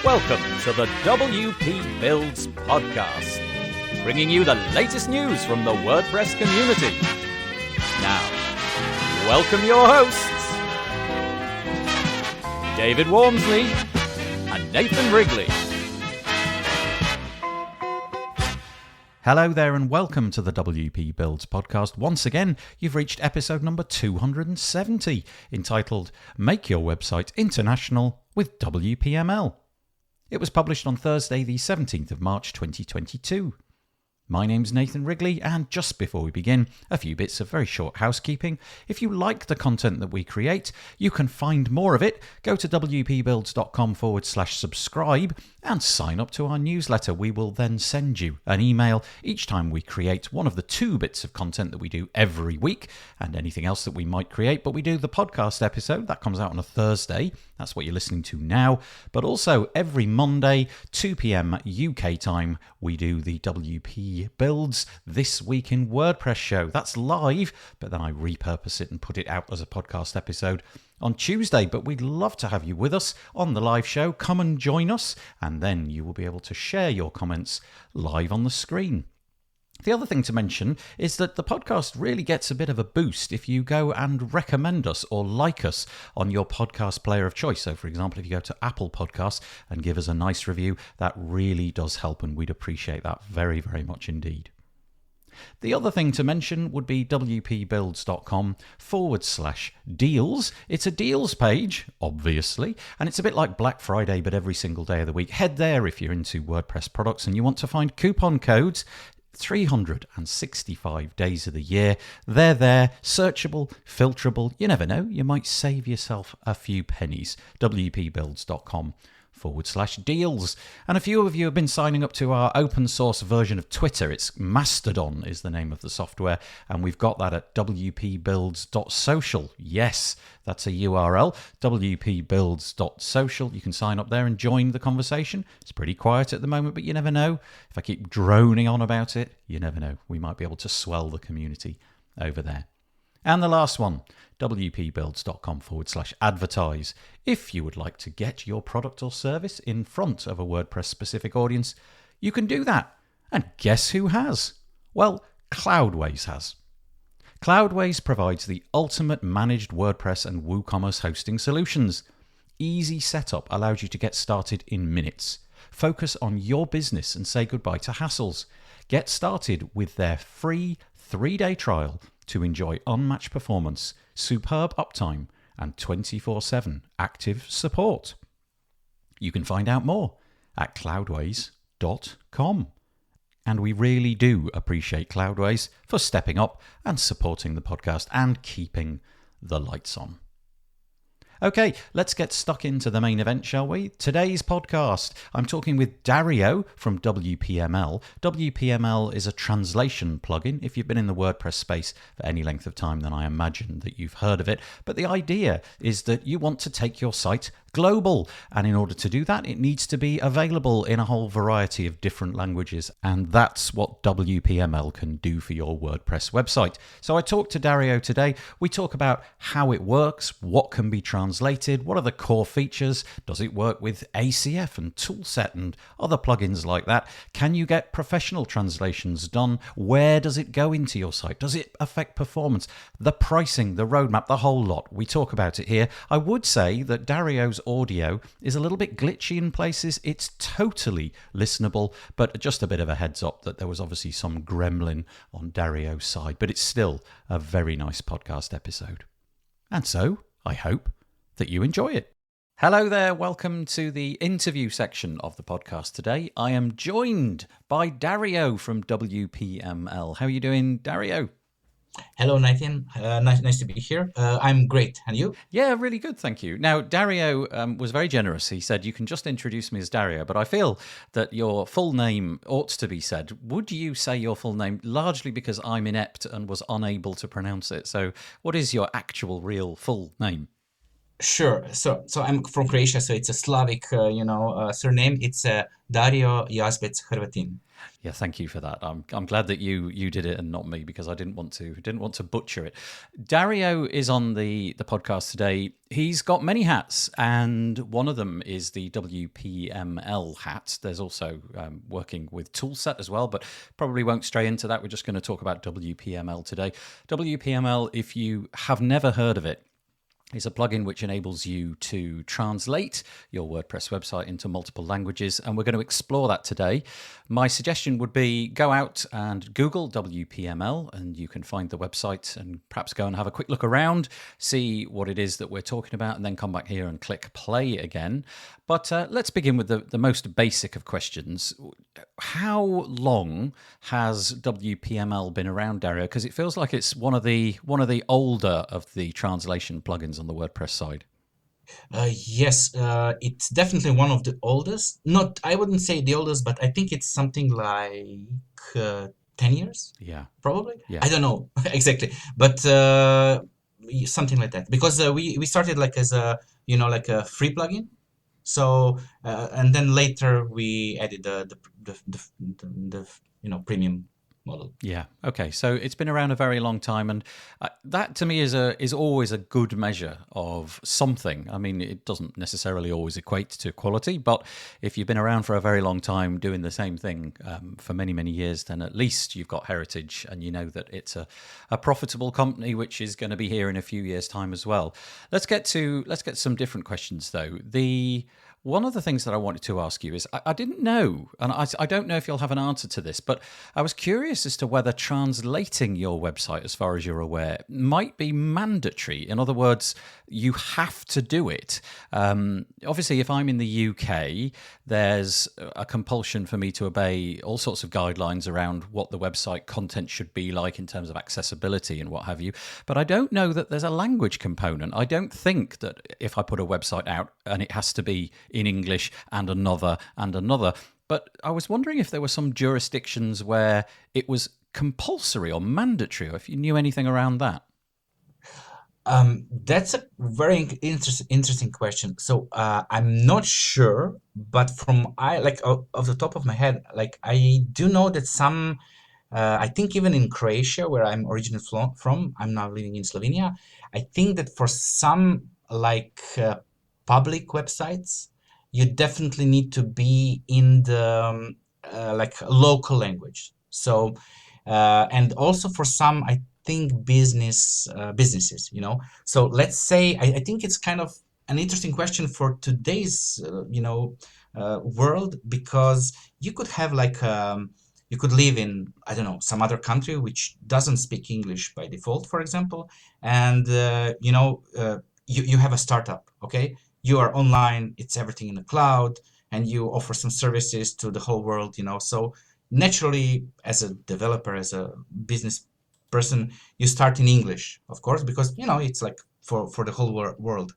Welcome to the WP Builds podcast, bringing you the latest news from the WordPress community. Now, welcome your hosts, David Wormsley and Nathan Wrigley. Hello there and welcome to the WP Builds podcast. Once again, you've reached episode number 270, entitled Make Your Website International with WPML. It was published on Thursday, the 17th of March 2022. My name's Nathan Wrigley, and just before we begin, a few bits of very short housekeeping. If you like the content that we create, you can find more of it. Go to wpbuilds.com/subscribe and sign up to our newsletter. We will then send you an email each time we create one of the 2 bits of content that we do every week, and anything else that we might create. But we do the podcast episode, that comes out on a Thursday. That's what you're listening to now. But also every Monday, 2 p.m. UK time, we do the WP Builds This Week in WordPress show. That's live, but then I repurpose it and put it out as a podcast episode on Tuesday. But we'd love to have you with us on the live show. Come and join us, and then you will be able to share your comments live on the screen. The other thing to mention is that the podcast really gets a bit of a boost if you go and recommend us or like us on your podcast player of choice. So, for example, if you go to Apple Podcasts and give us a nice review, that really does help, and we'd appreciate that very, very much indeed. The other thing to mention would be wpbuilds.com/deals. It's a deals page, obviously, and it's a bit like Black Friday, but every single day of the week. Head there if you're into WordPress products and you want to find coupon codes. 365 days of the year. They're there, searchable, filterable. You never know, you might save yourself a few pennies. wpbuilds.com/deals. And a few of you have been signing up to our open source version of Twitter. It's Mastodon is the name of the software, and we've got that at wpbuilds.social. Yes, that's a URL, wpbuilds.social. You can sign up there and join the conversation. It's pretty quiet at the moment, but you never know. If I keep droning on about it, you never know. We might be able to swell the community over there. And the last one, wpbuilds.com/advertise. If you would like to get your product or service in front of a WordPress-specific audience, you can do that. And guess who has? Well, Cloudways has. Cloudways provides the ultimate managed WordPress and WooCommerce hosting solutions. Easy setup allows you to get started in minutes. Focus on your business and say goodbye to hassles. Get started with their free 3-day trial to enjoy unmatched performance, superb uptime, and 24/7 active support. You can find out more at cloudways.com. And we really do appreciate Cloudways for stepping up and supporting the podcast and keeping the lights on. Okay, let's get stuck into the main event, shall we? Today's podcast, I'm talking with Dario from WPML. WPML is a translation plugin. If you've been in the WordPress space for any length of time, then I imagine that you've heard of it. But the idea is that you want to take your site global, and in order to do that, it needs to be available in a whole variety of different languages, and that's what WPML can do for your WordPress website. So I talked to Dario today. We talk about how it works, what can be translated, what are the core features, does it work with ACF and Toolset and other plugins like that, can you get professional translations done, where does it go into your site, does it affect performance, the pricing, the roadmap, the whole lot. We talk about it here. I would say that Dario's audio is a little bit glitchy in places. It's totally listenable, but just a bit of a heads up that there was obviously some gremlin on Dario's side, but it's still a very nice podcast episode. And so, I hope that you enjoy it. Hello there, welcome to the interview section of the podcast today. I am joined by Dario from WPML. How are you doing, Dario? Hello, Nathan. Nice to be here. I'm great. And you? Yeah, really good, thank you. Now, Dario was very generous. He said, you can just introduce me as Dario, but I feel that your full name ought to be said. Would you say your full name, largely because I'm inept and was unable to pronounce it? So what is your actual, real, full name? Sure. So I'm from Croatia, so it's a Slavic, surname. It's Dario Jazbec Hrvatin. Yeah, thank you for that. I'm glad that you did it and not me because I didn't want to butcher it. Dario is on the podcast today. He's got many hats, and one of them is the WPML hat. There's also working with Toolset as well, but probably won't stray into that. We're just going to talk about WPML today. WPML, if you have never heard of it, is a plugin which enables you to translate your WordPress website into multiple languages, and we're going to explore that today. My suggestion would be go out and Google WPML, and you can find the website and perhaps go and have a quick look around, see what it is that we're talking about, and then come back here and click play again. But let's begin with the most basic of questions. How long has WPML been around, Dario? Because it feels like it's one of the older of the translation plugins on the WordPress side. Yes, it's definitely one of the oldest. Not, I wouldn't say the oldest, but I think it's something like 10 years, Yeah, probably. yeah. I don't know exactly, but something like that. Because we started like as a, like a free plugin. So, and then later we added the premium model. Yeah. Okay. So it's been around a very long time, and that to me is always a good measure of something. I mean, it doesn't necessarily always equate to quality, but if you've been around for a very long time doing the same thing for many years, then at least you've got heritage, and you know that it's a profitable company which is going to be here in a few years' time as well. Let's get some different questions though. One of the things that I wanted to ask you is I didn't know, and I don't know if you'll have an answer to this, but I was curious as to whether translating your website, as far as you're aware, might be mandatory. In other words, you have to do it. Obviously, if I'm in the UK, there's a compulsion for me to obey all sorts of guidelines around what the website content should be like in terms of accessibility and what have you. But I don't know that there's a language component. I don't think that if I put a website out and it has to be in English and another and another. But I was wondering if there were some jurisdictions where it was compulsory or mandatory, or if you knew anything around that. That's a very interesting question. So I'm not sure, but from I like off the top of my head, like I do know that some, I think even in Croatia, where I'm originally from, I'm now living in Slovenia. I think that for some like public websites, you definitely need to be in the like local language. So and also for some, I think businesses, So let's say I think it's kind of an interesting question for today's world, because you could have like you could live in, I don't know, some other country which doesn't speak English by default, for example, and you have a startup, okay? You are online, it's everything in the cloud, and you offer some services to the whole world, So naturally, as a developer, as a business person, you start in English, of course, because it's like for the whole world.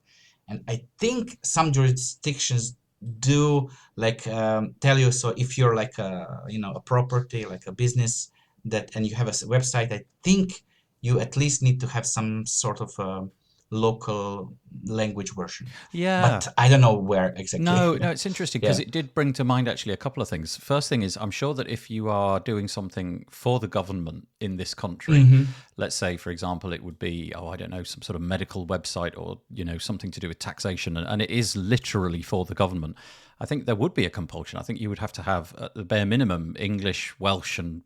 And I think some jurisdictions do like tell you, so if you're like a property, like a business, that and you have a website, I think you at least need to have some sort of local language version. Yeah. But I don't know where exactly. No, it's interesting because Yeah. it did bring to mind actually a couple of things. First thing is, I'm sure that if you are doing something for the government in this country, let's say, for example, it would be, I don't know, some sort of medical website or, something to do with taxation, and it is literally for the government. I think there would be a compulsion. I think you would have to have, at the bare minimum, English, Welsh, and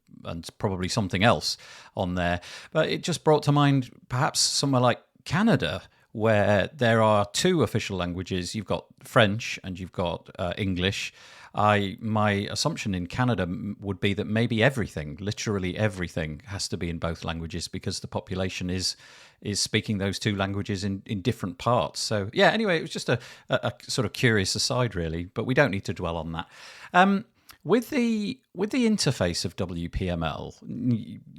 probably something else on there. But it just brought to mind perhaps somewhere like Canada, where there are two official languages. You've got French and you've got English. My assumption in Canada would be that maybe everything, literally everything, has to be in both languages because the population is speaking those two languages in different parts. So yeah, anyway, it was just a sort of curious aside, really, but we don't need to dwell on that. With the interface of WPML,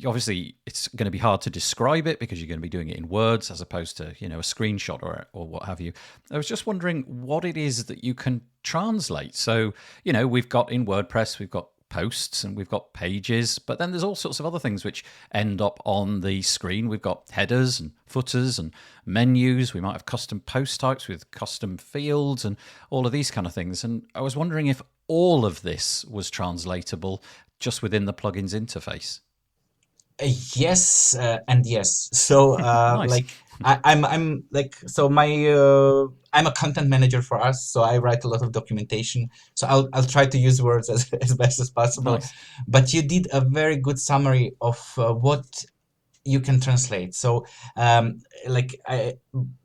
obviously it's going to be hard to describe it because you're going to be doing it in words as opposed to a screenshot or what have you. I was just wondering what it is that you can translate. So we've got in WordPress, we've got posts and we've got pages, but then there's all sorts of other things which end up on the screen. We've got headers and footers and menus. We might have custom post types with custom fields and all of these kind of things. And I was wondering if all of this was translatable just within the plugin's interface. Yes, and yes. So Nice. like I'm like so my I'm a content manager for us, so I write a lot of documentation. So I'll try to use words as best as possible. Nice. But you did a very good summary of what you can translate. So like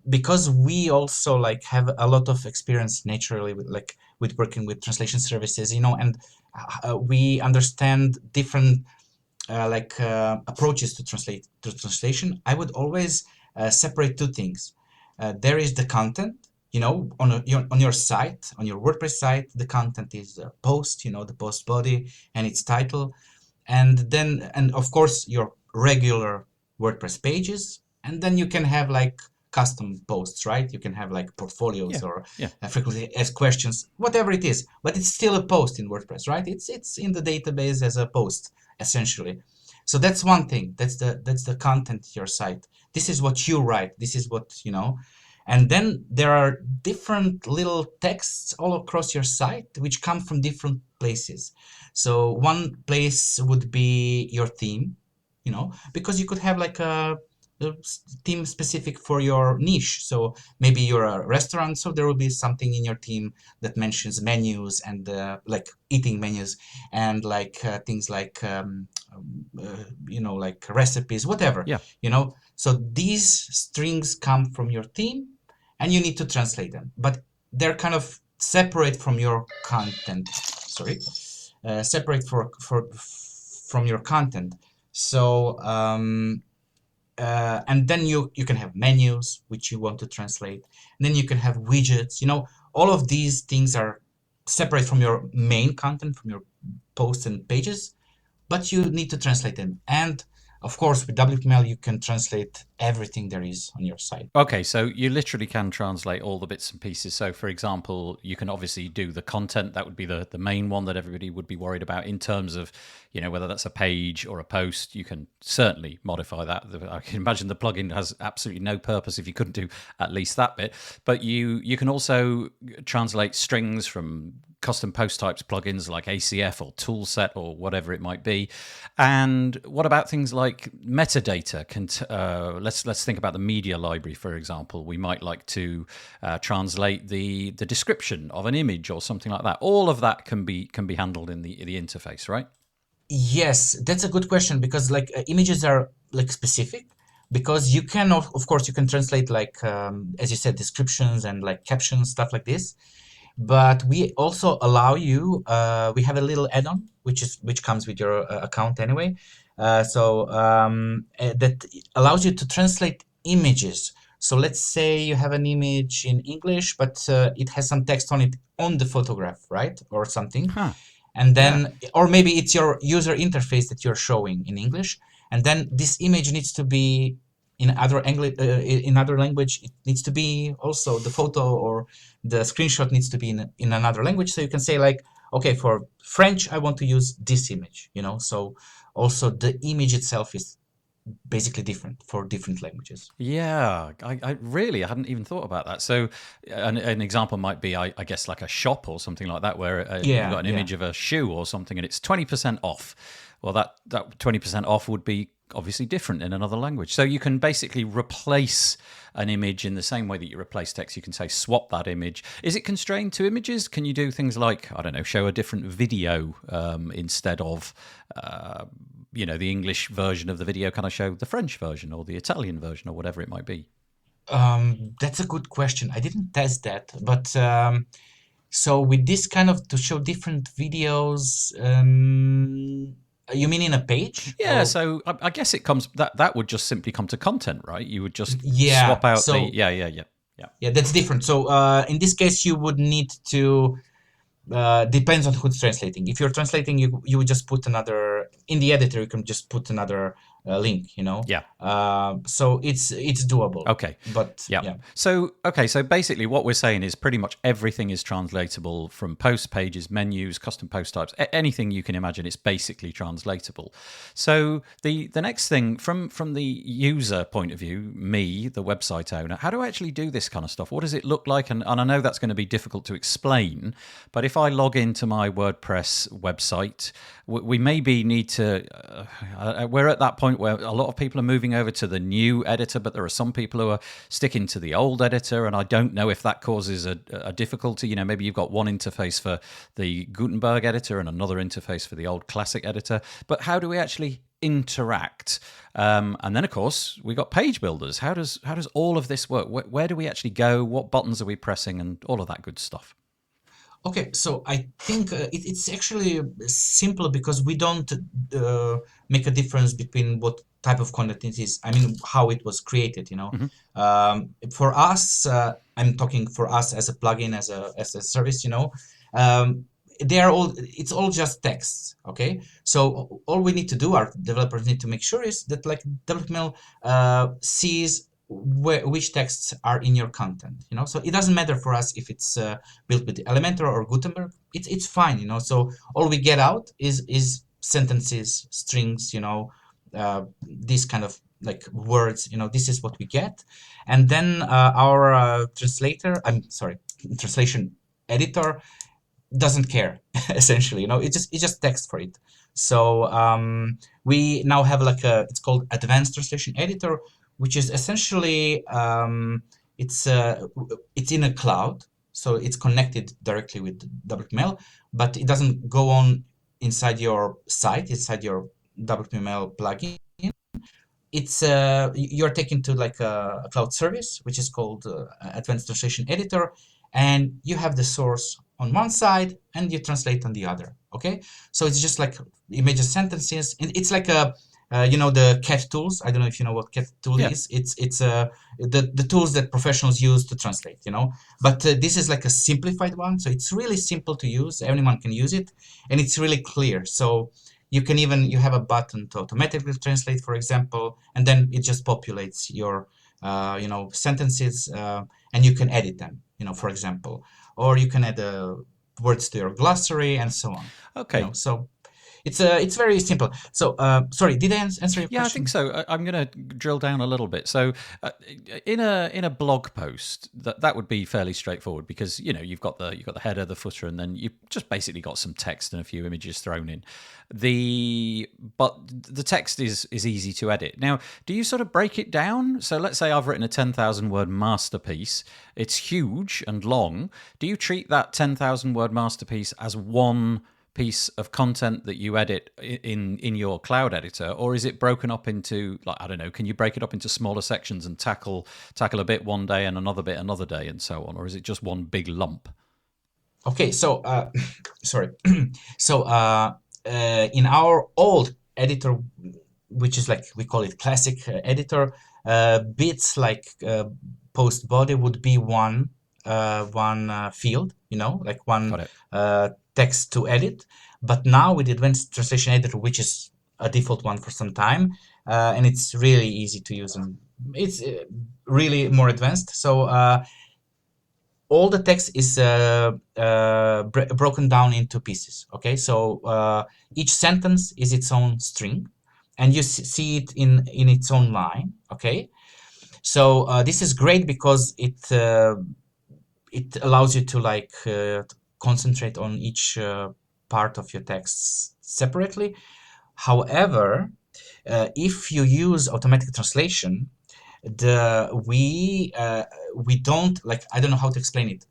because we also like have a lot of experience naturally with working with translation services, and we understand different approaches to translation. I would always separate two things. There is the content, on your site, on your WordPress site. The content is the post, the post body and its title, and of course your regular WordPress pages, and then you can have like custom posts, right? You can have like portfolios or frequently asked questions, whatever it is, but it's still a post in WordPress, right? It's in the database as a post essentially. So that's one thing. That's the content of your site. This is what you write. This is what and then there are different little texts all across your site which come from different places. So one place would be your theme, because you could have like a theme specific for your niche. So maybe you're a restaurant, so there will be something in your theme that mentions menus and like eating menus and like things like like recipes, whatever. So these strings come from your theme and you need to translate them, but they're kind of separate from your content. Separate from your content. So and then you can have menus which you want to translate, and then you can have widgets. All of these things are separate from your main content, from your posts and pages, but you need to translate them. And of course, with WPML, you can translate everything there is on your site. Okay, so you literally can translate all the bits and pieces. So, for example, you can obviously do the content. That would be the main one that everybody would be worried about in terms of, whether that's a page or a post. You can certainly modify that. I can imagine the plugin has absolutely no purpose if you couldn't do at least that bit. But you can also translate strings from custom post types plugins like ACF or Toolset or whatever it might be. And what about things like metadata? Let's think about the media library, for example. We might like to translate the description of an image or something like that. All of that can be handled in the interface, right? Yes, that's a good question, because like images are like specific, because you can of course you can translate like as you said, descriptions and like captions, stuff like this. But we also allow you, we have a little add-on which comes with your account anyway. That allows you to translate images. So let's say you have an image in English, but it has some text on it on the photograph, right? Or something. And then, or maybe it's your user interface that you're showing in English. And then this image needs to be in other language. It needs to be also the photo or the screenshot needs to be in another language. So you can say like, okay, for French, I want to use this image, So also the image itself is basically different for different languages. Yeah, I really hadn't even thought about that. So an example might be, I guess, like a shop or something like that, where you've got an image of a shoe or something and it's 20% off. Well, that 20% off would be obviously different in another language. So you can basically replace an image in the same way that you replace text. You can say swap that image. Is it constrained to images? Can you do things like, I don't know, show a different video instead of the English version of the video? Can I show the French version or the Italian version or whatever it might be? That's a good question. I didn't test that, but so with this kind of to show different videos, you mean in a page? Yeah, so I guess it comes that would just simply come to content, right? You would just swap out Yeah, that's different. So in this case, you would need to. Depends on who's translating. If you're translating, you would just put another in the editor. You can just put another link, Yeah. so it's doable. Okay. But yeah. So basically what we're saying is pretty much everything is translatable, from post pages, menus, custom post types, anything you can imagine, it's basically translatable. So the next thing, from the user point of view, me, the website owner, how do I actually do this kind of stuff? What does it look like? And I know that's going to be difficult to explain, but if I log into my WordPress website, we maybe need to we're at that point where a lot of people are moving over to the new editor, but there are some people who are sticking to the old editor, and I don't know if that causes a difficulty. Maybe you've got one interface for the Gutenberg editor and another interface for the old classic editor, but how do we actually interact? And then of course we got page builders. How does all of this work? Where do we actually go? What buttons are we pressing, and all of that good stuff? Okay, so I think it's actually simple, because we don't make a difference between what type of content it is. I mean, how it was created. For us, I'm talking for us as a plugin, as a service. They are all. It's all just texts. Okay, so all we need to do, our developers need to make sure, is that like WPML sees which texts are in your content. So it doesn't matter for us if it's built with Elementor or Gutenberg. It's fine. So all we get out is sentences, strings, these kind of like words. This is what we get, and then our translation editor doesn't care essentially. It's just text for it. So we now have it's called Advanced Translation Editor, which is essentially it's in a cloud, so it's connected directly with WPML, but it doesn't go on inside your site, inside your WPML plugin. It's you're taken to like a cloud service, which is called Advanced Translation Editor, and you have the source on one side and you translate on the other. Okay, so it's just like images, sentences, and it's like a the cat tools. I don't know if you know what cat tool is. It's the tools that professionals use to translate. But this is like a simplified one, so it's really simple to use. Anyone can use it, and it's really clear. So you have a button to automatically translate, for example, and then it just populates your sentences, and you can edit them. For example, or you can add words to your glossary and so on. Okay. So it's very simple. So sorry, did I answer your question? Yeah, I think so. I'm going to drill down a little bit. So in a blog post, that would be fairly straightforward, because you've got the header, the footer, and then you've just basically got some text and a few images thrown in. But the text is easy to edit. Now, do you sort of break it down? So let's say I've written a 10,000 word masterpiece. It's huge and long. Do you treat that 10,000 word masterpiece as one piece of content that you edit in your cloud editor, or is it broken up into, like, I don't know, can you break it up into smaller sections and tackle a bit one day and another bit another day and so on, or is it just one big lump? Okay, so sorry. So in our old editor, which is like, we call it classic editor, bits like post body would be one field, like one text to edit. But now with the Advanced Translation Editor, which is a default one for some time, and it's really easy to use, and it's really more advanced. So all the text is broken down into pieces. Okay, so each sentence is its own string, and you see it in its own line. Okay, so this is great because it allows you to concentrate on each part of your text separately. However, if you use automatic translation, we don't, like, I don't know how to explain it.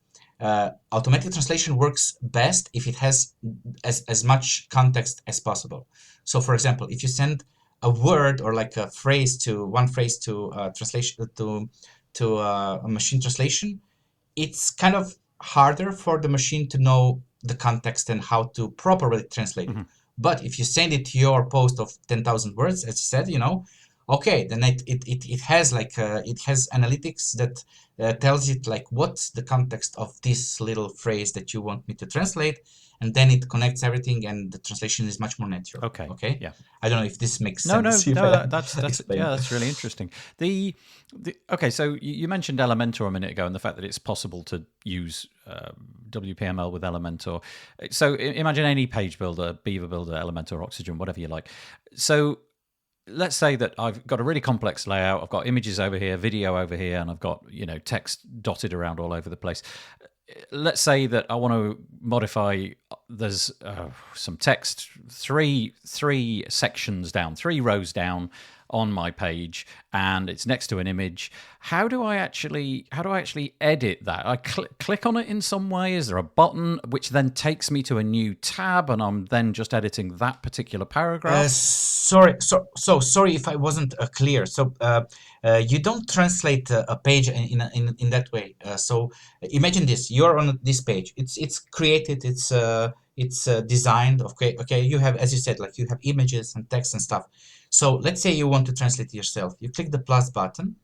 Automatic translation works best if it has as much context as possible. So, for example, if you send a word or like a phrase to translation to a machine translation, it's kind of harder for the machine to know the context and how to properly translate it. But if you send it to your post of 10,000 words, as you said, okay, then it has like it has analytics that tells it like what's the context of this little phrase that you want me to translate, and then it connects everything, and the translation is much more natural. Okay. Okay. Yeah. I don't know if this makes No, sense. If I that's explain. yeah, that's really interesting. Okay, so you mentioned Elementor a minute ago, and the fact that it's possible to use WPML with Elementor. So imagine any page builder, Beaver Builder, Elementor, Oxygen, whatever you like. So let's say that I've got a really complex layout. I've got images over here, video over here, and I've got text dotted around all over the place. Let's say that I want to modify. There's some text, three sections down, 3 rows down on my page, and it's next to an image. How do I actually edit that? I click on it in some way. Is there a button which then takes me to a new tab, and I'm then just editing that particular paragraph? Sorry if I wasn't clear. So you don't translate a page in that way. So imagine this: you're on this page. It's created. It's designed. Okay. You have, as you said, like you have images and text and stuff. So let's say you want to translate yourself. You click the plus button,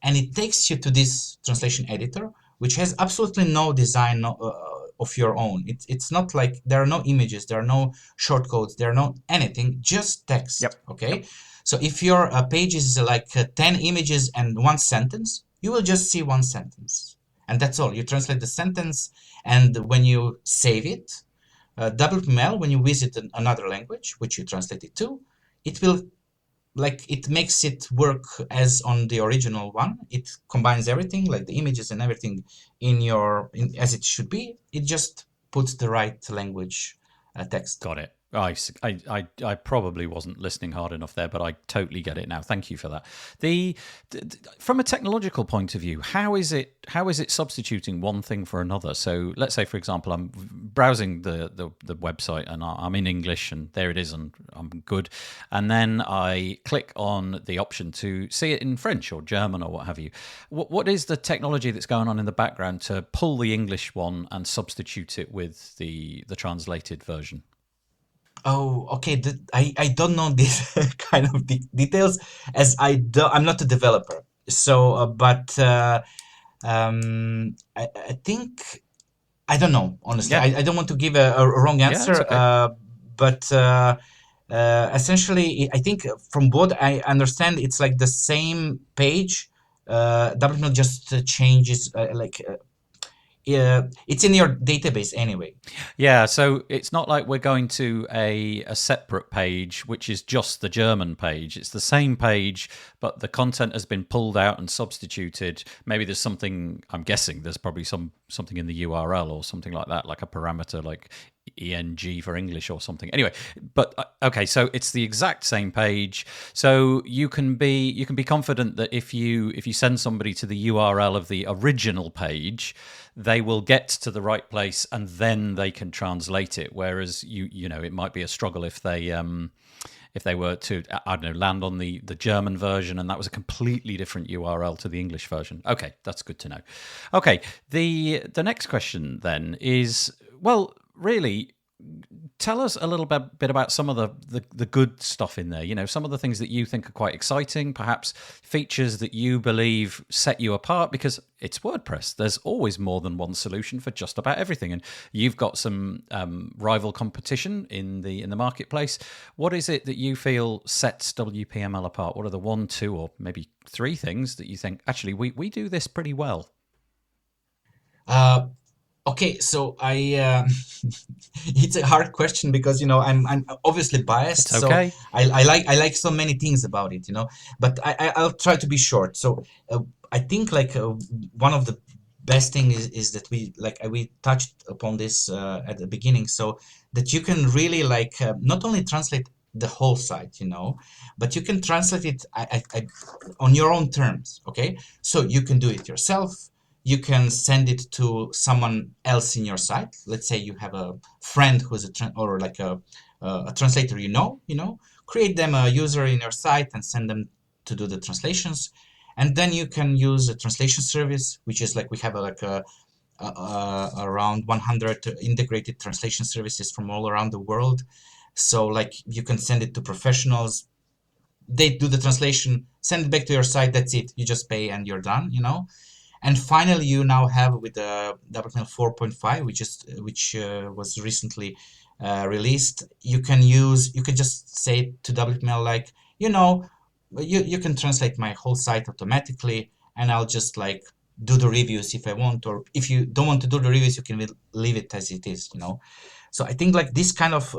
and it takes you to this translation editor, which has absolutely no design of your own. It's not like there are no images, there are no shortcodes, there are no anything, just text. Yep. Okay. Yep. So if your page is like 10 images and 1 sentence, you will just see 1 sentence. And that's all. You translate the sentence, and when you save it, WPML, when you visit another language, which you translate it to, it will it makes it work as on the original one. It combines everything, like the images and everything as it should be. It just puts the right language text. Got it. I probably wasn't listening hard enough there, but I totally get it now. Thank you for that. From a technological point of view, how is it substituting one thing for another? So let's say, for example, I'm browsing the website and I'm in English, and there it is, and I'm good. And then I click on the option to see it in French or German or what have you. What is the technology that's going on in the background to pull the English one and substitute it with the translated version? Oh, okay. I don't know this kind of details, as I'm not a developer. So, I think I don't know, honestly. Yeah. I don't want to give a wrong answer. it's okay. But essentially, I think from what I understand, it's like the same page. WPML just changes it's in your database anyway. Yeah, so it's not like we're going to a separate page, which is just the German page. It's the same page, but the content has been pulled out and substituted. Maybe there's something, I'm guessing there's probably something in the URL or something like that, like a parameter like ENG for English or something. Anyway, but okay, so it's the exact same page. So you can be confident that if you send somebody to the URL of the original page, they will get to the right place and then they can translate it. Whereas it might be a struggle if they were to, I don't know, land on the German version and that was a completely different URL to the English version. Okay, that's good to know. Okay, the next question then is, well, really, tell us a little bit about some of the good stuff in there. Some of the things that you think are quite exciting, perhaps features that you believe set you apart, because it's WordPress. There's always more than one solution for just about everything, and you've got some rival competition in the marketplace. What is it that you feel sets WPML apart? What are the 1, 2, or maybe 3 things that you think actually we do this pretty well? Okay, so it's a hard question because I'm obviously biased. It's okay. So I like so many things about it, but I'll try to be short. So I think one of the best thing is that we touched upon this at the beginning, so that you can really not only translate the whole site, but you can translate it on your own terms. Okay, so you can do it yourself. You can send it to someone else in your site. Let's say you have a friend who's a translator. Create them a user in your site and send them to do the translations. And then you can use a translation service, which is we have around 100 integrated translation services from all around the world. So you can send it to professionals they do the translation, send it back to your site. That's it. You just pay and you're done. And finally, you now have with the WPML 4.5, which was recently released. You can just say to WPML like, you can translate my whole site automatically, and I'll just like do the reviews if I want, or if you don't want to do the reviews, you can leave it as it is. So I think like this kind of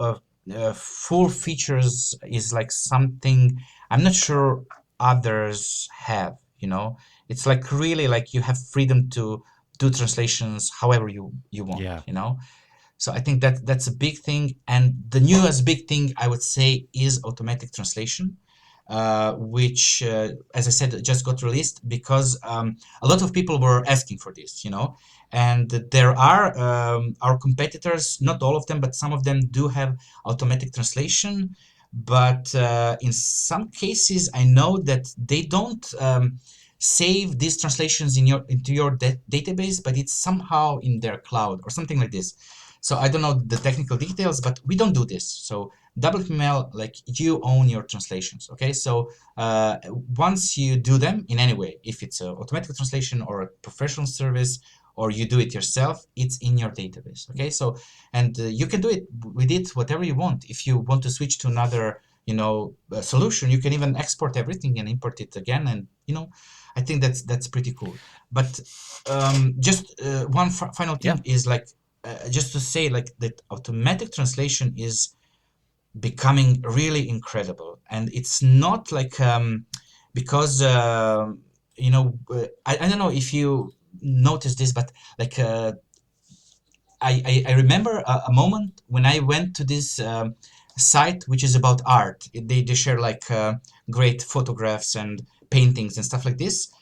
full features is like something I'm not sure others have. It's like really like you have freedom to do translations however you want. Yeah. So I think that's a big thing. And the newest big thing I would say is automatic translation, which, as I said, just got released because a lot of people were asking for this, and there are our competitors, not all of them, but some of them do have automatic translation. But in some cases, I know that they don't save these translations into your database, but it's somehow in their cloud or something like this. So I don't know the technical details, but we don't do this. So WPML, like you own your translations, okay? So once you do them in any way, if it's an automatic translation or a professional service, or you do it yourself, it's in your database, okay? So, and you can do it with it whatever you want. If you want to switch to another, solution, you can even export everything and import it again, and I think that's pretty cool. But just one final thing is like, just to say like that automatic translation is becoming really incredible, and it's not like because I don't know if you noticed this, but like I remember a moment when I went to this site which is about art. They share like great photographs and paintings and stuff like this.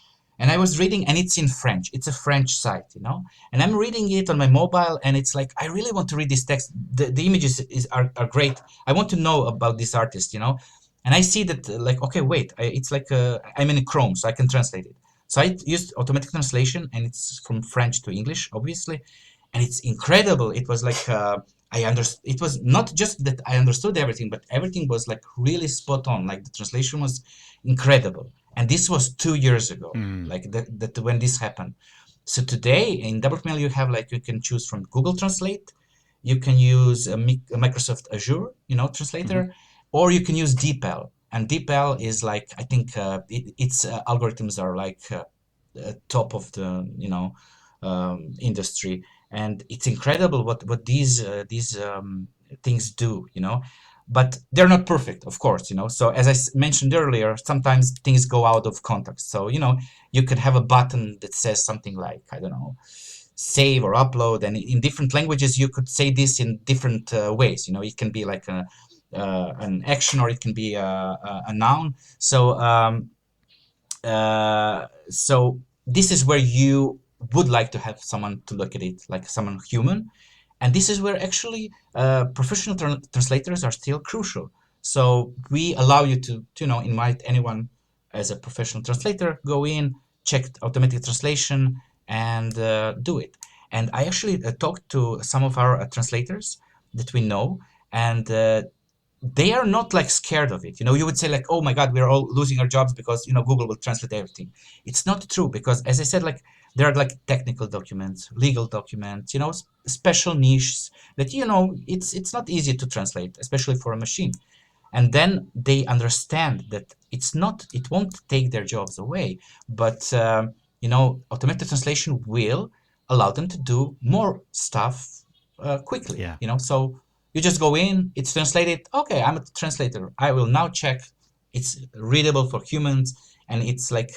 And I was reading, and it's in French. It's a French site, And I'm reading it on my mobile, and it's like, I really want to read this text. The images are great. I want to know about this artist, And I see that, like, okay, wait. It's like I'm in Chrome, so I can translate it. So I used automatic translation, and it's from French to English, obviously. And it's incredible. It was like it was not just that I understood everything, but everything was like really spot on. Like the translation was incredible. And this was 2 years ago, like that when this happened. So today in WPML you have like, you can choose from Google Translate, you can use a Microsoft Azure, translator, or you can use DeepL. And DeepL is like, I think its algorithms are like top of the industry, and it's incredible what these things do, but they're not perfect, of course, so as I mentioned earlier, sometimes things go out of context. So you could have a button that says something like, I don't know, save or upload, and in different languages you could say this in different ways. It can be like an action, or it can be a noun. So this is where you would like to have someone to look at it, like someone human. And this is where actually professional translators are still crucial. So we allow you to invite anyone as a professional translator, go in, check automatic translation, and do it. And I actually talked to some of our translators that we know, and they are not like scared of it. You would say like, oh my God, we're all losing our jobs because, Google will translate everything. It's not true, because as I said, like there are like technical documents, legal documents, special niches that, it's not easy to translate, especially for a machine. And then they understand that it won't take their jobs away, but, automated translation will allow them to do more stuff quickly, so you just go in, it's translated. Okay, I'm a translator. I will now check it's readable for humans, and it's like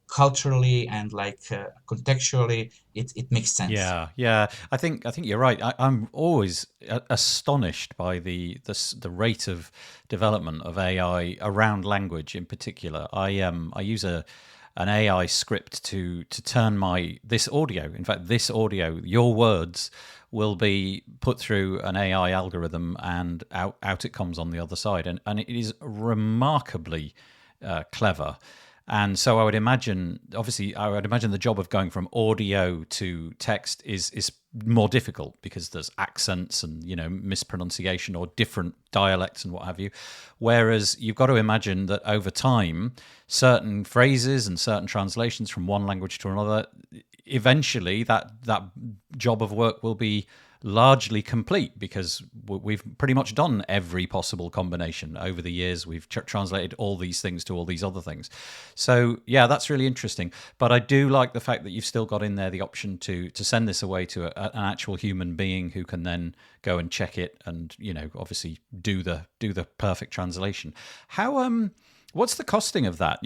culturally and like contextually, it makes sense. Yeah. I think you're right. I'm always astonished by the rate of development of AI around language in particular. I use an AI script to turn this audio, your words, will be put through an AI algorithm, and out it comes on the other side, and it is remarkably clever. And so I would imagine, obviously, the job of going from audio to text is more difficult because there's accents and, mispronunciation or different dialects and what have you. Whereas you've got to imagine that over time, certain phrases and certain translations from one language to another, eventually that job of work will be largely complete because we've pretty much done every possible combination over the years. We've translated all these things to all these other things. So yeah, that's really interesting. But I do like the fact that you've still got in there the option to send this away to an actual human being who can then go and check it and, obviously do the perfect translation. How what's the costing of that?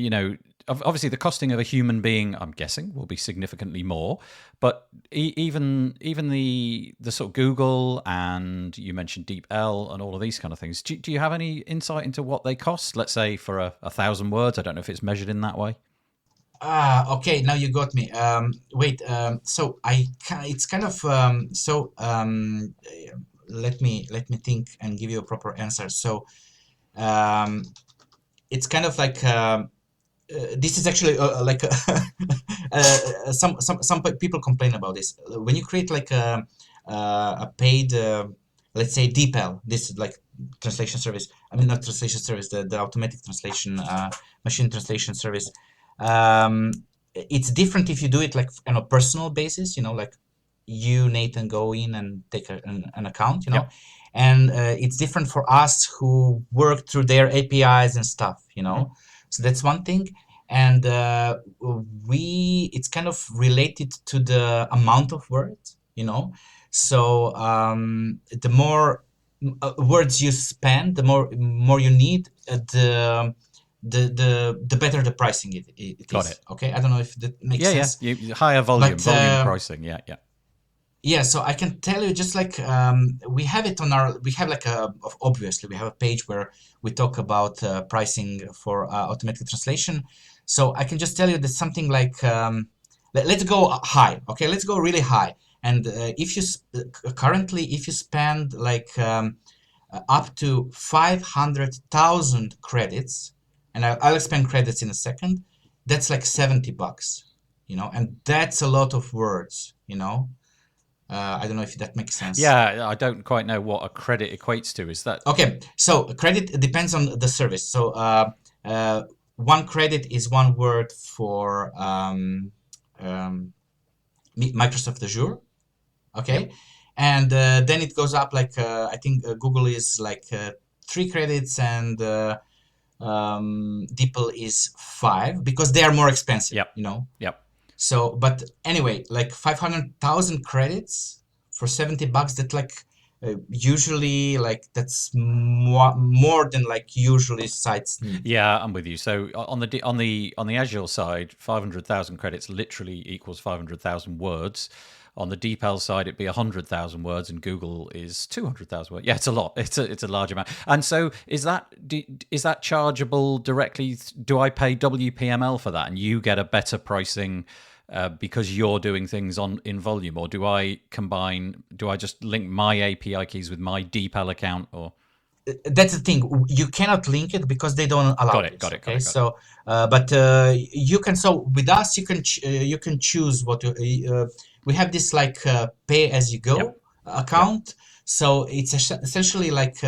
Obviously the costing of a human being, I'm guessing, will be significantly more. But even the sort of Google, and you mentioned DeepL and all of these kind of things. Do you have any insight into what they cost? Let's say for 1,000 words. I don't know if it's measured in that way. Okay, now you got me. Wait, so it's kind of let me think and give you a proper answer. So it's kind of like this is actually like some people complain about this. When you create like a paid, let's say DeepL, this is like translation service. I mean, not translation service, the automatic translation, machine translation service. It's different if you do it like on a personal basis, like you, Nathan, go in and take an account, Yep. and it's different for us who work through their APIs and stuff, Mm-hmm. So that's one thing. And it's kind of related to the amount of words, So the more words you spend, the more you need, the better the pricing it is. Got it. Okay, I don't know if that makes sense. Yeah. Higher volume, But, volume pricing. Yeah. Yeah, so I can tell you, just like we have it on we have like obviously we have a page where we talk about pricing for automatic translation. So I can just tell you that something like let's go high. Okay, let's go really high. And if you currently, if you spend like up to 500,000 credits, and I'll explain credits in a second, that's like $70, and that's a lot of words, I don't know if that makes sense. Yeah, I don't quite know what a credit equates to. Is that okay? So credit depends on the service. So one credit is one word for Microsoft Azure. Okay, Yep. and then it goes up like I think Google is like 3 credits and DeepL is 5 because they are more expensive. Yep. Yep. So, but anyway, like 500,000 credits for $70, that like usually like that's more than like usually sites need. Yeah, I'm with you. So on the Azure side, 500,000 credits literally equals 500,000 words. On the DeepL side, it'd be 100,000 words, and Google is 200,000 words. Yeah, it's a lot. It's a large amount. And so, is that chargeable directly? Do I pay WPML for that, and you get a better pricing because you're doing things in volume, or do I combine? Do I just link my API keys with my DeepL account, or? That's the thing. You cannot link it because they don't allow it. Got it. Okay, so but you can. So with us, you can choose what we have this like pay as you go account. Yep. So it's essentially like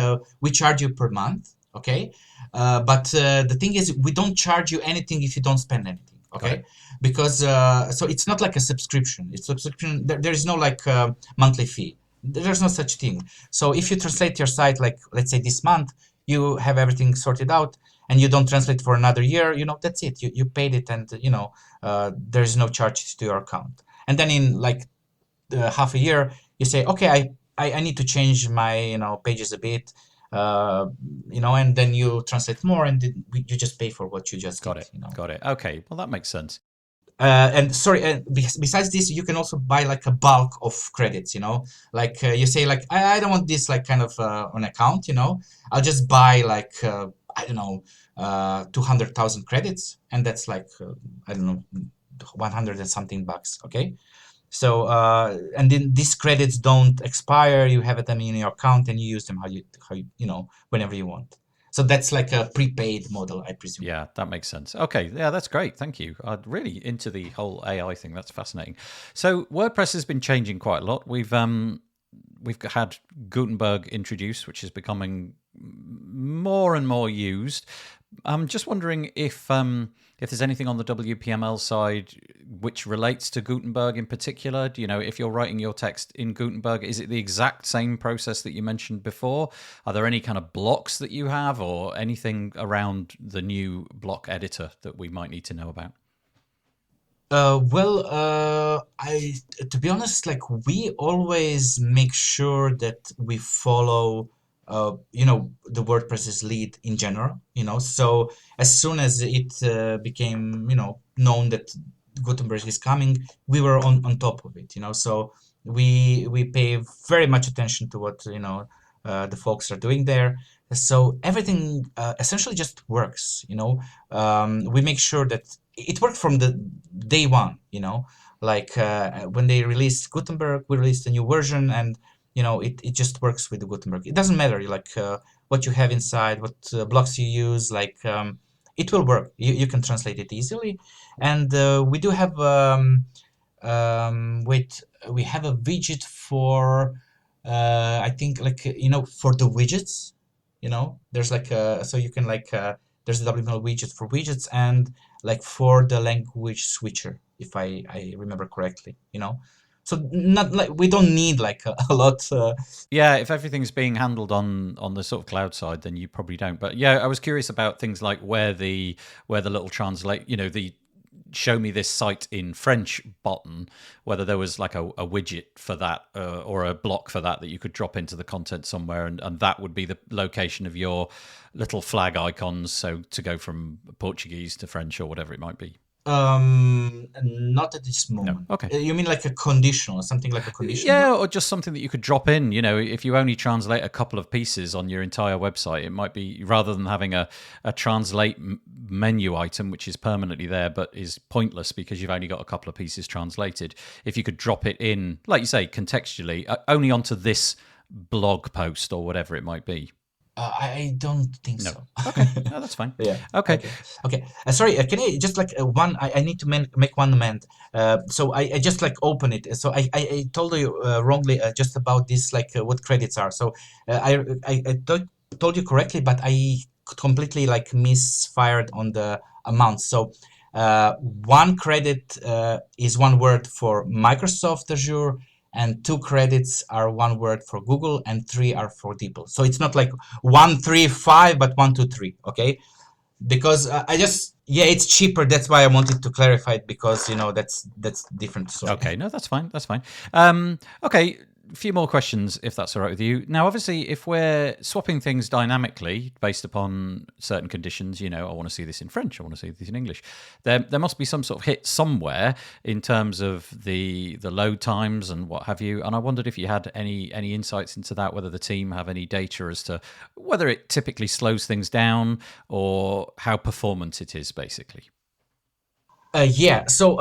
we charge you per month. Okay, but the thing is, we don't charge you anything if you don't spend anything. Okay, because so it's not like a subscription. It's subscription. There is no like monthly fee. There's no such thing. So if you translate your site, like let's say this month, you have everything sorted out, and you don't translate for another year, that's it. You paid it, and there's no charge to your account. And then in like half a year, you say, okay, I need to change my pages a bit, and then you translate more, and you just pay for what you just got did. Got it. Okay, well that makes sense. And sorry, besides this, you can also buy like a bulk of credits, like you say like I don't want this like kind of on account, I'll just buy like I don't know 200,000 credits, and that's like I don't know 100 and something bucks. Okay, so and then these credits don't expire. You have them in your account and you use them how you whenever you want. So that's like a prepaid model, I presume. Yeah, that makes sense. Okay, yeah, that's great. Thank you. I'm really into the whole AI thing. That's fascinating. So WordPress has been changing quite a lot. We've had Gutenberg introduced, which is becoming more and more used. I'm just wondering if there's anything on the WPML side which relates to Gutenberg in particular. Do you know, if you're writing your text in Gutenberg, is it the exact same process that you mentioned before? Are there any kind of blocks that you have, or anything around the new block editor that we might need to know about? I to be honest, like we always make sure that we follow, the WordPress's lead in general. So as soon as it became, known that Gutenberg is coming, we were on top of it. So we pay very much attention to what the folks are doing there. So everything essentially just works. We make sure that it worked from the day one. Like when they released Gutenberg, we released a new version, and it just works with the Gutenberg. It doesn't matter like what you have inside, what blocks you use, like it will work. You can translate it easily, and we do have wait, we have a widget for I think like for the widgets. There's like so you can like there's a WML widget for widgets, and like for the language switcher, if I remember correctly. So not like we don't need like a lot. Yeah, if everything's being handled on the sort of cloud side, then you probably don't. But yeah, I was curious about things like where the little translate, the show me this site in French button, whether there was like a widget for that or a block for that you could drop into the content somewhere, and that would be the location of your little flag icons, so to go from Portuguese to French or whatever it might be. Not at this No. moment. Okay. You mean like a conditional, something like a condition? Yeah, or just something that you could drop in. If you only translate a couple of pieces on your entire website, it might be, rather than having a translate menu item, which is permanently there but is pointless because you've only got a couple of pieces translated. If you could drop it in, like you say, contextually, only onto this blog post or whatever it might be. I don't think No. so. Okay, no, that's fine. Yeah. Okay. Okay. Sorry. Can I just like one? I need to make one amend. So I just like open it. So I told you wrongly just about this like what credits are. So told you correctly, but I completely like misfired on the amount. So one credit is one word for Microsoft Azure, and 2 credits are one word for Google, and 3 are for DeepL. So it's not like 1, 3, 5, but 1, 2, 3. Okay, because it's cheaper. That's why I wanted to clarify it, because that's different. Sorry. Okay, no, that's fine. That's fine. Okay, a few more questions, if that's all right with you. Now, obviously, if we're swapping things dynamically based upon certain conditions, I want to see this in French, I want to see this in English, there must be some sort of hit somewhere in terms of the load times and what have you. And I wondered if you had any insights into that, whether the team have any data as to whether it typically slows things down or how performant it is, basically. Yeah. So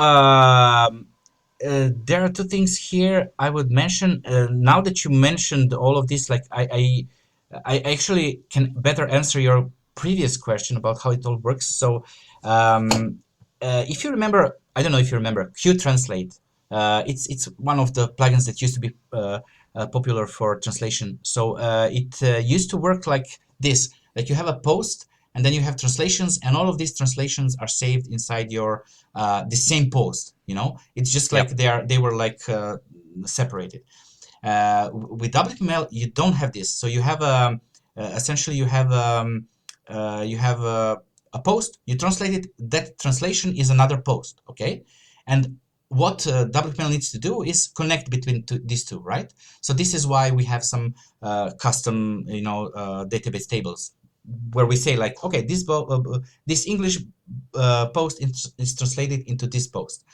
there are 2 things here I would mention. Now that you mentioned all of this, like I actually can better answer your previous question about how it all works. So if you remember, I don't know if you remember QTranslate. It's one of the plugins that used to be popular for translation. So it used to work like this: like you have a post, and then you have translations, and all of these translations are saved inside your the same post. It's just like they were like separated. With WPML, you don't have this. So you have essentially you have a post. You translate it. That translation is another post. Okay, and what WPML needs to do is connect between these two, right? So this is why we have some custom, database tables, where we say like, okay, this English post is translated into this post.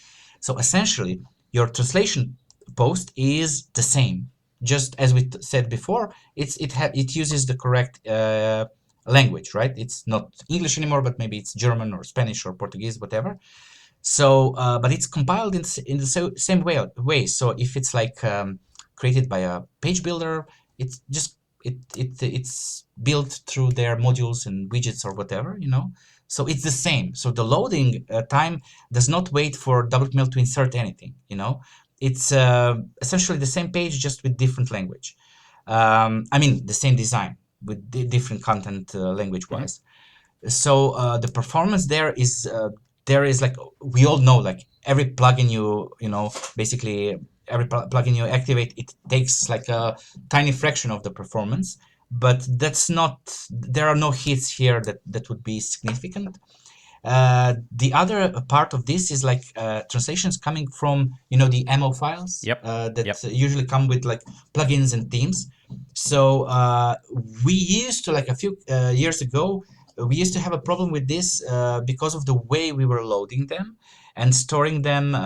So essentially, your translation post is the same. Just as we said before, it uses the correct language, right? It's not English anymore, but maybe it's German or Spanish or Portuguese, whatever. So, but it's compiled in the same way. So if it's like created by a page builder, it's just it's built through their modules and widgets or whatever, so it's the same. So the loading time does not wait for WPML to insert anything, it's essentially the same page, just with different language. I mean, the same design with different content language wise. So the performance there is like, we all know, like every plugin basically every plugin you activate, it takes like a tiny fraction of the performance, but there are no hits here that would be significant. The other part of this is like translations coming from the MO files that usually come with like plugins and themes. So we used to, like a few years ago, we used to have a problem with this because of the way we were loading them and storing them.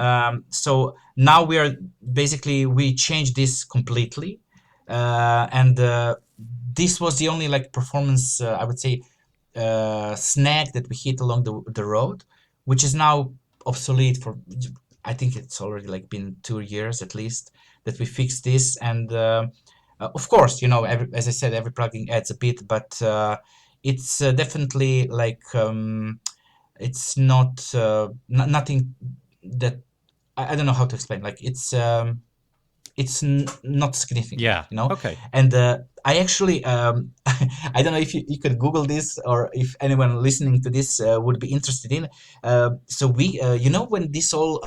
So now we changed this completely, and this was the only like performance, I would say, snag that we hit along the road, which is now obsolete for, I think it's already like been 2 years at least that we fixed this. And of course, as I said, every plugin adds a bit, but it's definitely like it's not nothing that I don't know how to explain. Like it's not significant. Yeah. Okay. And I actually I don't know if you could Google this, or if anyone listening to this would be interested in. So we when this whole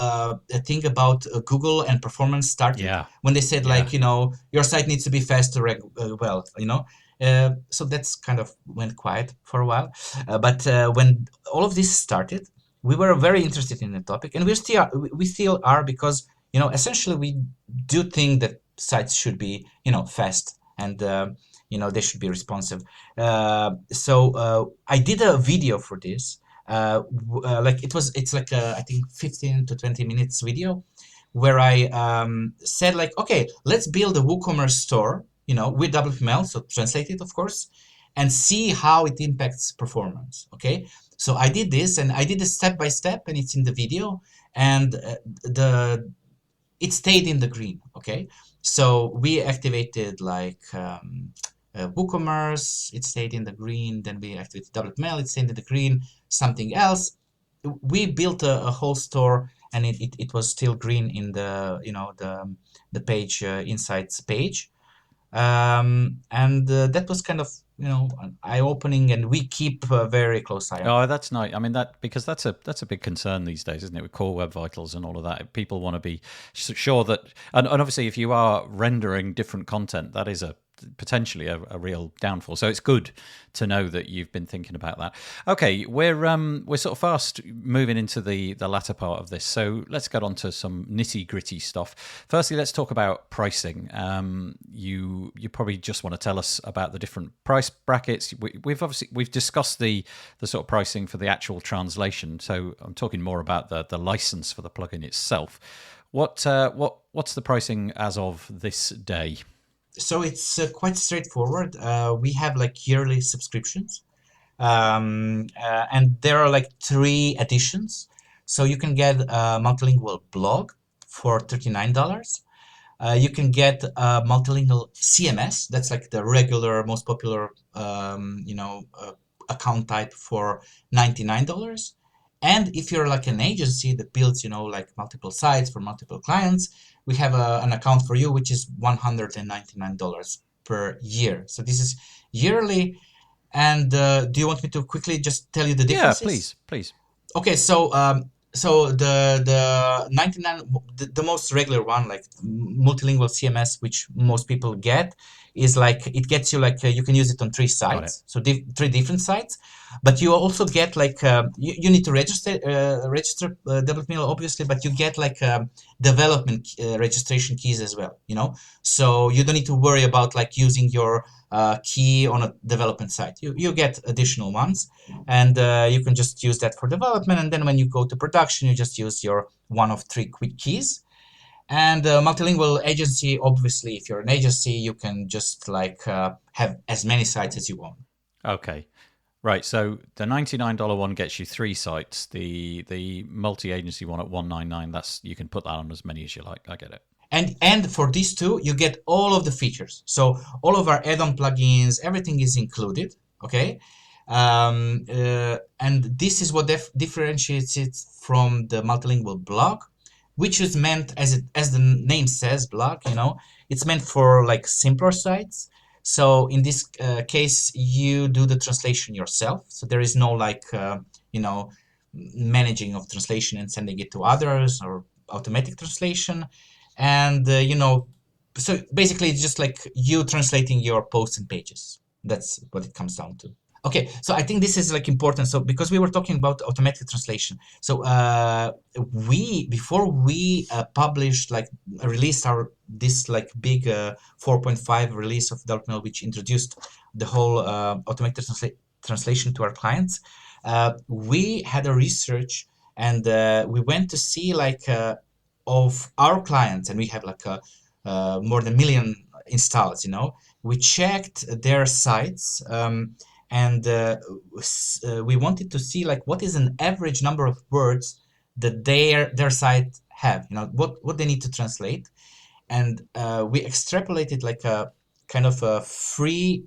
thing about Google and performance started, when they said like your site needs to be faster, so that's kind of went quiet for a while. But when all of this started, we were very interested in the topic, and we still are, because essentially we do think that sites should be fast, and they should be responsive. So I did a video for this. It's like I think 15 to 20 minutes video, where I said like, okay, let's build a WooCommerce store, with WPML, so translated, of course, and see how it impacts performance. Okay, so I did this, and I did it step by step, and it's in the video, and it stayed in the green. Okay, so we activated like WooCommerce, it stayed in the green. Then we activated WPML, it stayed in the green. Something else, we built a whole store, and it was still green in the the page, insights page. And that was kind of eye-opening, and we keep a very close eye on. Oh, that's nice. I mean, because that's a big concern these days, isn't it? With Core Web Vitals and all of that, people want to be sure that, and obviously, if you are rendering different content, that is potentially a real downfall. So it's good to know that you've been thinking about that. Okay, we're sort of fast moving into the latter part of this. So let's get on to some nitty gritty stuff. Firstly, let's talk about pricing. You probably just want to tell us about the different price brackets. We've discussed the sort of pricing for the actual translation. So I'm talking more about the license for the plugin itself. What's the pricing as of this day? So it's quite straightforward. We have like yearly subscriptions, and there are like 3 editions. So you can get a multilingual blog for $39. You can get a multilingual CMS. That's like the regular, most popular, account type for $99. And if you're like an agency that builds, like multiple sites for multiple clients, we have an account for you, which is $199 per year. So this is yearly. And do you want me to quickly just tell you the differences? Yeah, please. Okay, so the 99, the most regular one, like multilingual CMS, which most people get, is like, it gets you like, you can use it on 3 sites, so 3 different sites, but you also get like, you need to register WPML, obviously, but you get like development registration keys as well, so you don't need to worry about like using your key on a development site. You get additional ones, and you can just use that for development, and then when you go to production, you just use your one of 3 quick keys. And multilingual agency, obviously, if you're an agency, you can just like have as many sites as you want. Okay. Right, so the $99 one gets you 3 sites. The multi-agency one at $199, you can put that on as many as you like. I get it. And for these two, you get all of the features. So all of our add-on plugins, everything is included. Okay, and this is what differentiates it from the multilingual blog, which is meant as the name says, blog. It's meant for like simpler sites. So in this case, you do the translation yourself. So there is no like managing of translation and sending it to others or automatic translation. And so basically it's just like you translating your posts and pages. That's what it comes down to. Okay, so I think this is like important. So because we were talking about automatic translation, so before we published like released this like big 4.5 release of WPML, which introduced the whole automated translation to our clients, we had a research, and we went to see like of our clients, and we have like more than 1 million installs. We checked their sites. And we wanted to see like what is an average number of words that their site have, what they need to translate. And we extrapolated like a kind of a free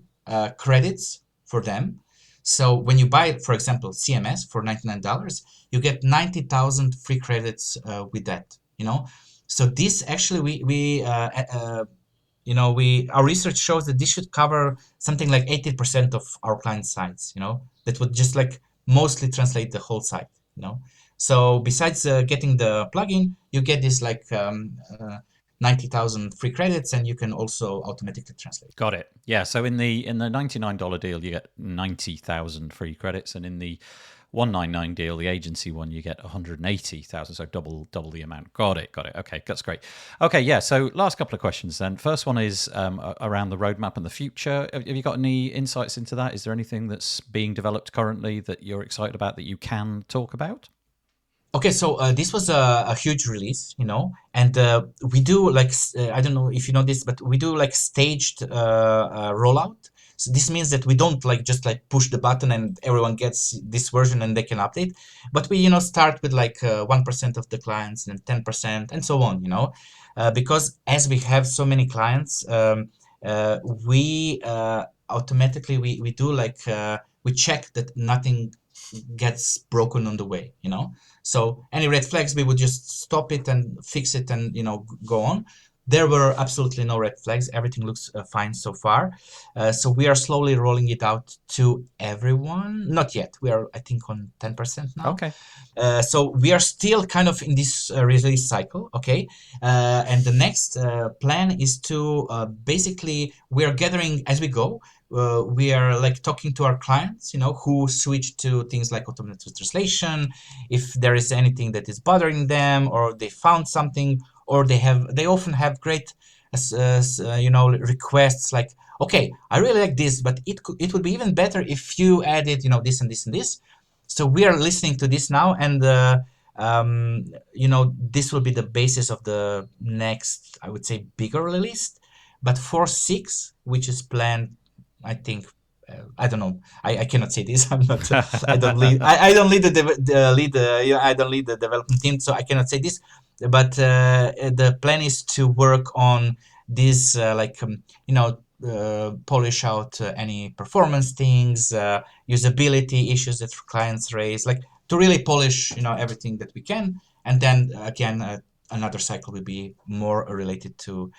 credits for them. So when you buy, for example, CMS for $99, you get 90,000 free credits with that. So this actually our research shows that this should cover something like 80% of our client sites, that would just like mostly translate the whole site, So besides getting the plugin, you get this like 90,000 free credits, and you can also automatically translate. Got it. Yeah. So in the $99 deal, you get 90,000 free credits, and in the $199 deal, the agency one, you get 180,000, so double the amount. Got it. Okay, that's great. Okay, yeah. So last couple of questions then. First one is around the roadmap and the future. Have you got any insights into that? Is there anything that's being developed currently that you're excited about that you can talk about? Okay, so this was a huge release, and we do like I don't know if you know this, but we do like staged rollout. So this means that we don't like just like push the button and everyone gets this version and they can update, but we start with like 1% of the clients and then 10% and so on, because as we have so many clients, we automatically we do like we check that nothing gets broken on the way, So any red flags, we would just stop it and fix it and go on. There were absolutely no red flags. Everything looks fine so far. So we are slowly rolling it out to everyone. Not yet. We are, I think, on 10% now. Okay. So we are still kind of in this release cycle. Okay. And the next plan is to basically, we are gathering as we go. We are like talking to our clients, who switch to things like automated translation, if there is anything that is bothering them, or they found something, or they often have great, requests like, okay, I really like this, but it would be even better if you added, this and this and this. So we are listening to this now, and this will be the basis of the next, I would say, bigger release. But for 6, which is planned, I think, I don't know. I cannot say this. I'm not. I don't lead. I don't lead I don't lead the development team, so I cannot say this. But the plan is to work on this, polish out any performance things, usability issues that clients raise, like to really polish, everything that we can. And then again, another cycle will be more related to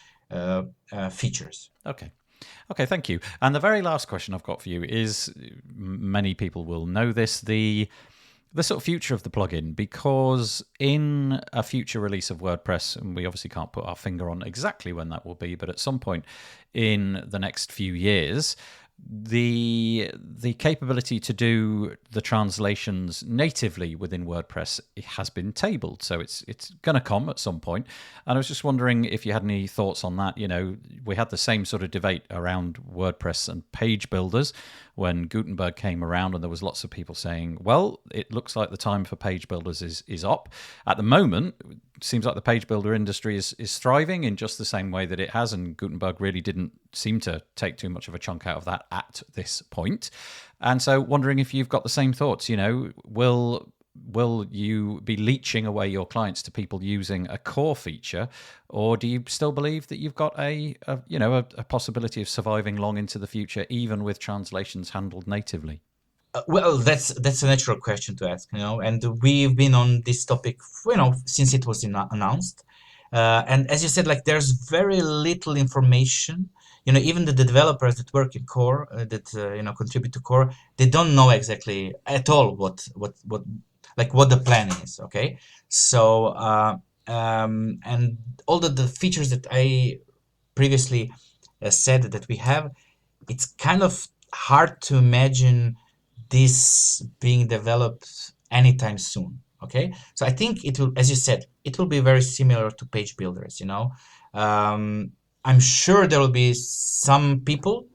features. Okay, thank you. And the very last question I've got for you is, many people will know this, the sort of future of the plugin, because in a future release of WordPress, and we obviously can't put our finger on exactly when that will be, but at some point in the next few years, the capability to do the translations natively within WordPress has been tabled, so it's going to come at some point. And I was just wondering if you had any thoughts on that. We had the same sort of debate around WordPress and page builders when Gutenberg came around, and there was lots of people saying, well, it looks like the time for page builders is up. At the moment, it seems like the page builder industry is thriving in just the same way that it has, and Gutenberg really didn't seem to take too much of a chunk out of that at this point. And so wondering if you've got the same thoughts. Will will you be leeching away your clients to people using a core feature, or do you still believe that you've got a possibility of surviving long into the future, even with translations handled natively? Well, that's a natural question to ask, and we've been on this topic, since it was announced. And as you said, like there's very little information. Even the developers that work in core, that contribute to core, they don't know exactly at all what the plan is. Okay, so and all the features that I previously said that we have, it's kind of hard to imagine this being developed anytime soon. Okay, so I think it will, as you said, it will be very similar to page builders. I'm sure there will be some people.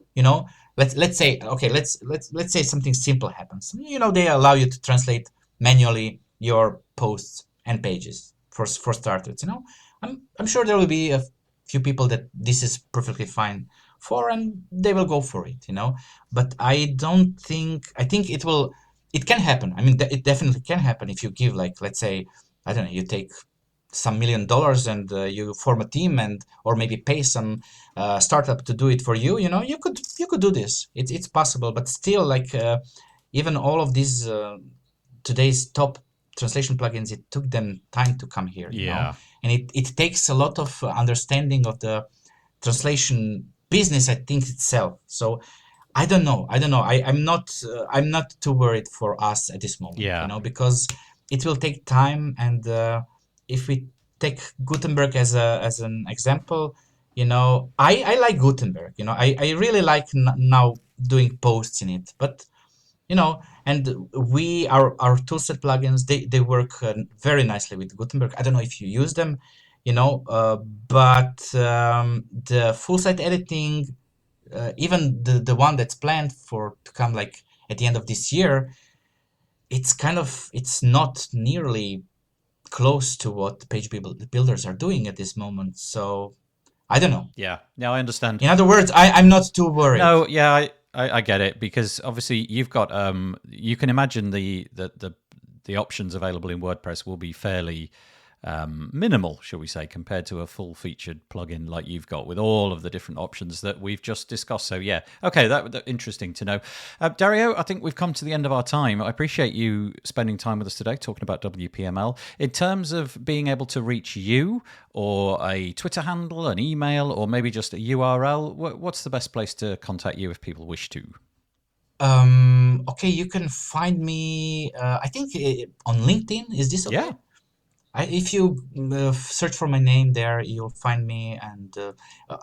Let's say, okay, let's say something simple happens. They allow you to translate manually your posts and pages for starters. I'm sure there will be a few people that this is perfectly fine for, and they will go for it. But I think it can happen. I mean, it definitely can happen if you give, like, let's say, I don't know, you take some $1 million and you form a team, or maybe pay some startup to do it for you. You could do this. It's possible, but still, like, even all of these today's top translation plugins, it took them time to come here. And it takes a lot of understanding of the translation business, I think, itself. So I don't know. I'm not too worried for us at this moment. Because it will take time, and if we take Gutenberg as an example, I like Gutenberg. I really like now doing posts in it, but and our toolset plugins, they work very nicely with Gutenberg. I don't know if you use them, but the full site editing, even the one that's planned to come like at the end of this year, it's not nearly close to what page builders are doing at this moment. So I don't know. Yeah, I understand. In other words, I'm not too worried. No, yeah, I get it, because obviously you've got you can imagine the options available in WordPress will be fairly minimal, shall we say, compared to a full-featured plugin like you've got with all of the different options that we've just discussed. So yeah, okay, that interesting to know. Dario, I think we've come to the end of our time. I appreciate you spending time with us today talking about WPML. In terms of being able to reach you, or a Twitter handle, an email, or maybe just a URL, what's the best place to contact you if people wish to? Okay, you can find me, I think, on LinkedIn. Is this okay? Yeah. If you search for my name there, you'll find me, and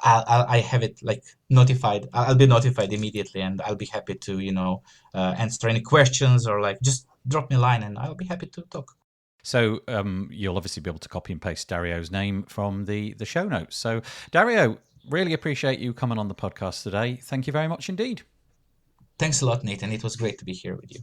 I have it like notified. I'll be notified immediately, and I'll be happy to answer any questions, or like just drop me a line, and I'll be happy to talk. So you'll obviously be able to copy and paste Dario's name from the show notes. So Dario, really appreciate you coming on the podcast today. Thank you very much indeed. Thanks a lot, Nathan. It was great to be here with you.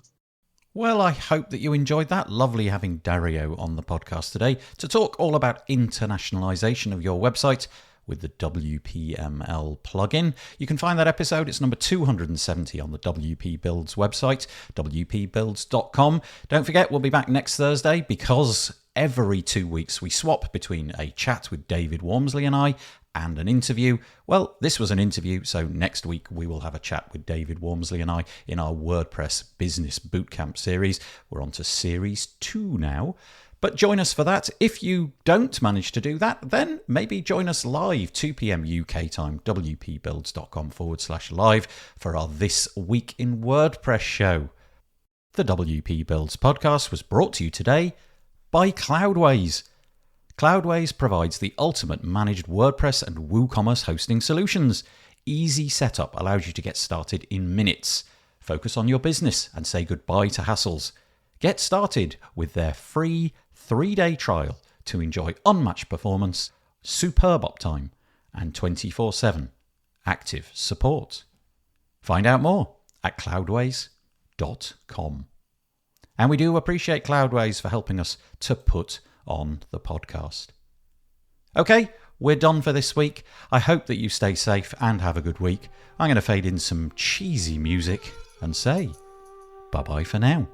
Well, I hope that you enjoyed that. Lovely having Dario on the podcast today to talk all about internationalization of your website with the WPML plugin. You can find that episode. It's number 270 on the WP Builds website, wpbuilds.com. Don't forget, we'll be back next Thursday, because every 2 weeks we swap between a chat with David Wormsley and I and an interview. Well, this was an interview, so next week we will have a chat with David Wormsley and I in our WordPress Business Bootcamp series. We're on to Series 2 now. But join us for that. If you don't manage to do that, then maybe join us live, 2 p.m. UK time, wpbuilds.com/live, for our This Week in WordPress show. The WP Builds podcast was brought to you today by Cloudways. Cloudways provides the ultimate managed WordPress and WooCommerce hosting solutions. Easy setup allows you to get started in minutes. Focus on your business and say goodbye to hassles. Get started with their free 3-day trial to enjoy unmatched performance, superb uptime, and 24/7 active support. Find out more at cloudways.com. And we do appreciate Cloudways for helping us to put on the podcast. Okay, we're done for this week. I hope that you stay safe and have a good week. I'm going to fade in some cheesy music and say bye-bye for now.